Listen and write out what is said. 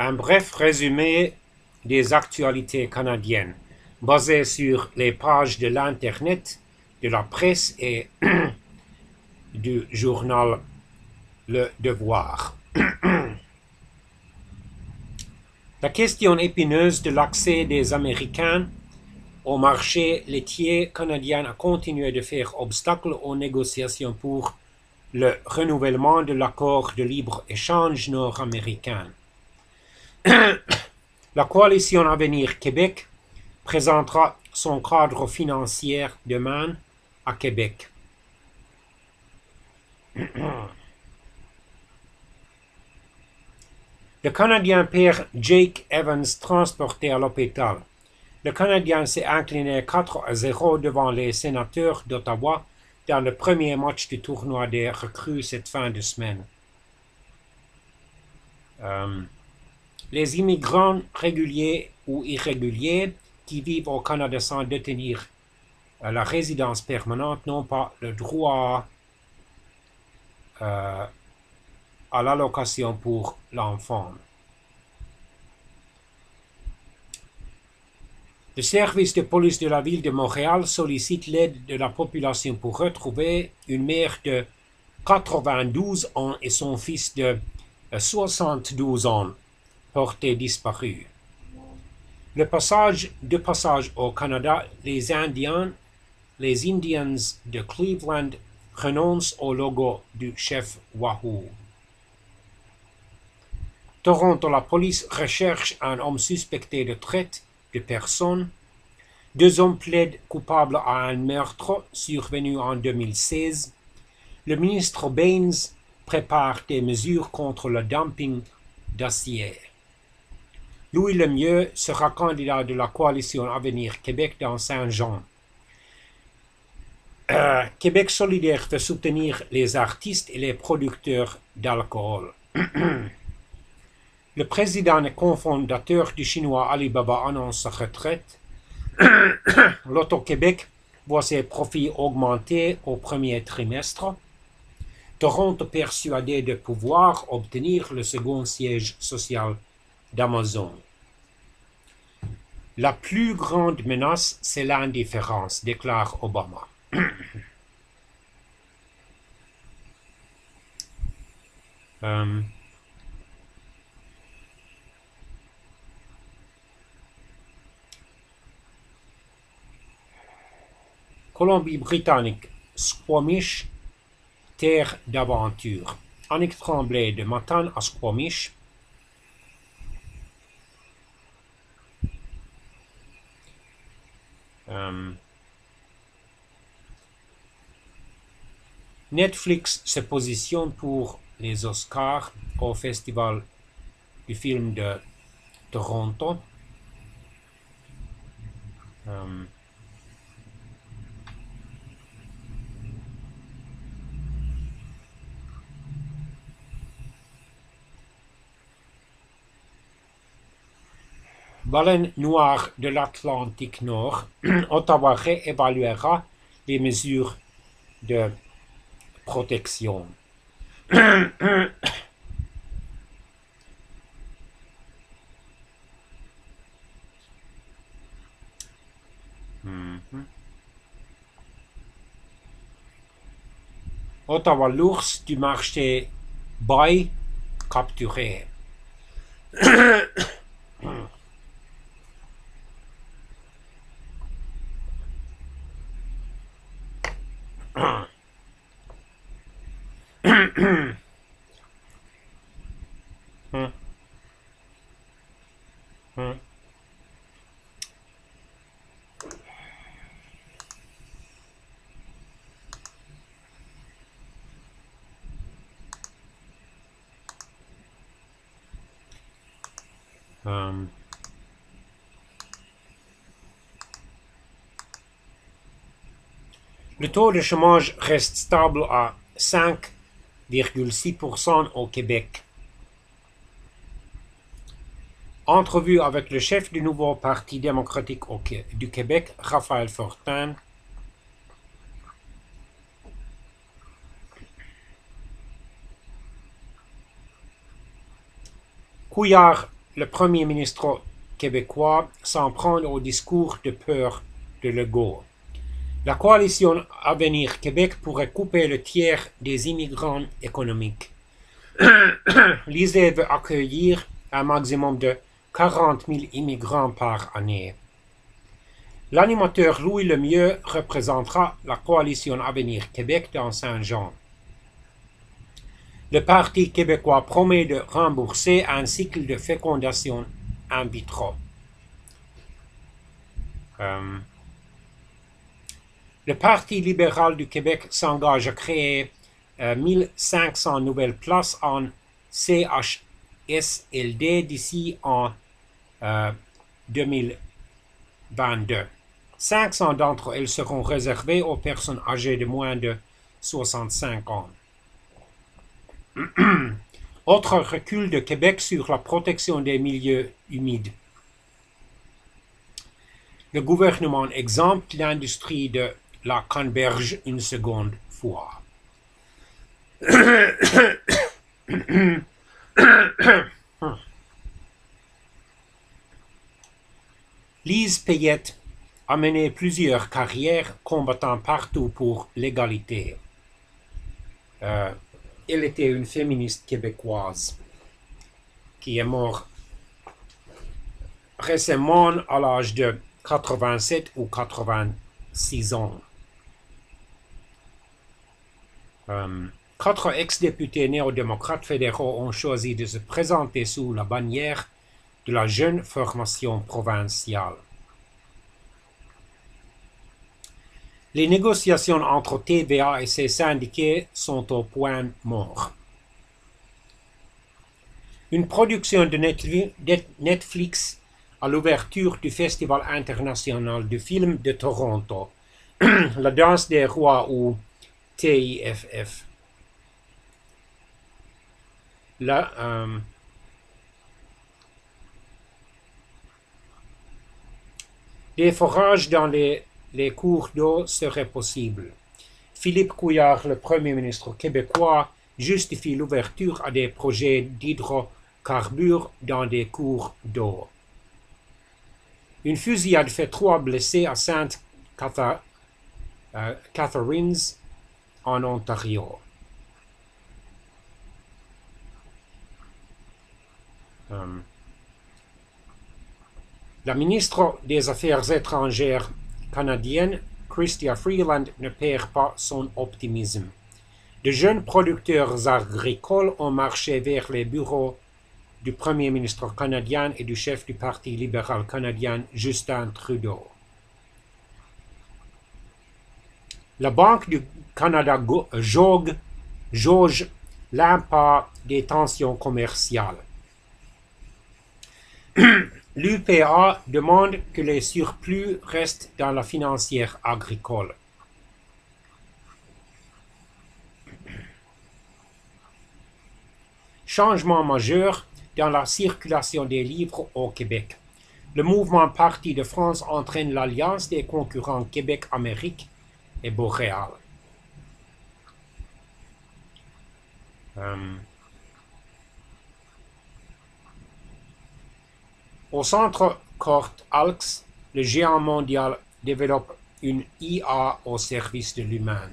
Un bref résumé des actualités canadiennes, basé sur les pages de l'Internet, de la presse et du journal Le Devoir. La question épineuse de l'accès des Américains au marché laitier canadien a continué de faire obstacle aux négociations pour le renouvellement de l'accord de libre-échange nord-américain. La coalition Avenir Québec présentera son cadre financier demain à Québec. Le Canadien perd Jake Evans transporté à l'hôpital. Le Canadien s'est incliné 4-0 devant les Sénateurs d'Ottawa dans le premier match du tournoi des recrues cette fin de semaine. Les immigrants réguliers ou irréguliers qui vivent au Canada sans détenir la résidence permanente n'ont pas le droit à l'allocation pour l'enfant. Le service de police de la ville de Montréal sollicite l'aide de la population pour retrouver une mère de 92 ans et son fils de 72 ans portés disparus. De passage au Canada, les Indians de Cleveland renoncent au logo du chef Wahoo. Toronto, la police recherche un homme suspecté de traite de personnes. 2 hommes plaident coupables à un meurtre survenu en 2016. Le ministre Baines prépare des mesures contre le dumping d'acier. Louis Lemieux sera candidat de la coalition Avenir Québec dans Saint-Jean. Québec solidaire veut soutenir les artistes et les producteurs d'alcool. Le président et cofondateur du chinois Alibaba annonce sa retraite. L'Auto-Québec voit ses profits augmenter au premier trimestre. Toronto persuadé de pouvoir obtenir le second siège social d'Amazon. La plus grande menace, c'est l'indifférence, déclare Obama. Colombie-Britannique, Squamish, terre d'aventure. Annick Tremblay de Matane à Squamish. Netflix se positionne pour les Oscars au Festival du film de Toronto. Baleine noire de l'Atlantique Nord, Ottawa réévaluera les mesures de protection. Ottawa, l'ours du marché Bay capturé. Le taux de chômage reste stable à 5,6% au Québec. Entrevue avec le chef du nouveau Parti démocratique du Québec, Raphaël Fortin. Couillard le premier ministre québécois s'en prend au discours de peur de Legault. La coalition Avenir Québec pourrait couper le tiers des immigrants économiques. L'ISEE veut accueillir un maximum de 40 000 immigrants par année. L'animateur Louis Lemieux représentera la coalition Avenir Québec dans Saint-Jean. Le Parti québécois promet de rembourser un cycle de fécondation in vitro. Le Parti libéral du Québec s'engage à créer 1500 nouvelles places en CHSLD d'ici en 2022. 500 d'entre elles seront réservées aux personnes âgées de moins de 65 ans. Autre recul de Québec sur la protection des milieux humides. Le gouvernement exempte l'industrie de la canneberge une seconde fois. Lise Payette a mené plusieurs carrières combattant partout pour l'égalité. Elle était une féministe québécoise qui est morte récemment à l'âge de 87 ou 86 ans. 4 ex-députés néo-démocrates fédéraux ont choisi de se présenter sous la bannière de la jeune formation provinciale. Les négociations entre TVA et ses syndiqués sont au point mort. Une production de Netflix à l'ouverture du Festival international du film de Toronto, La danse des rois ou TIFF. Des forages dans les cours d'eau seraient possibles. Philippe Couillard, le Premier ministre québécois, justifie l'ouverture à des projets d'hydrocarbures dans des cours d'eau. Une fusillade fait 3 blessés à Sainte Catharines, en Ontario. La ministre des Affaires étrangères canadienne, Chrystia Freeland, ne perd pas son optimisme. De jeunes producteurs agricoles ont marché vers les bureaux du Premier ministre canadien et du chef du Parti libéral canadien, Justin Trudeau. La Banque du Canada jauge l'impact des tensions commerciales. L'UPA demande que les surplus restent dans la financière agricole. Changement majeur dans la circulation des livres au Québec. Le mouvement Parti de France entraîne l'alliance des concurrents Québec-Amérique et Boréal. Au centre Cort Alks, le géant mondial développe une IA au service de l'humain.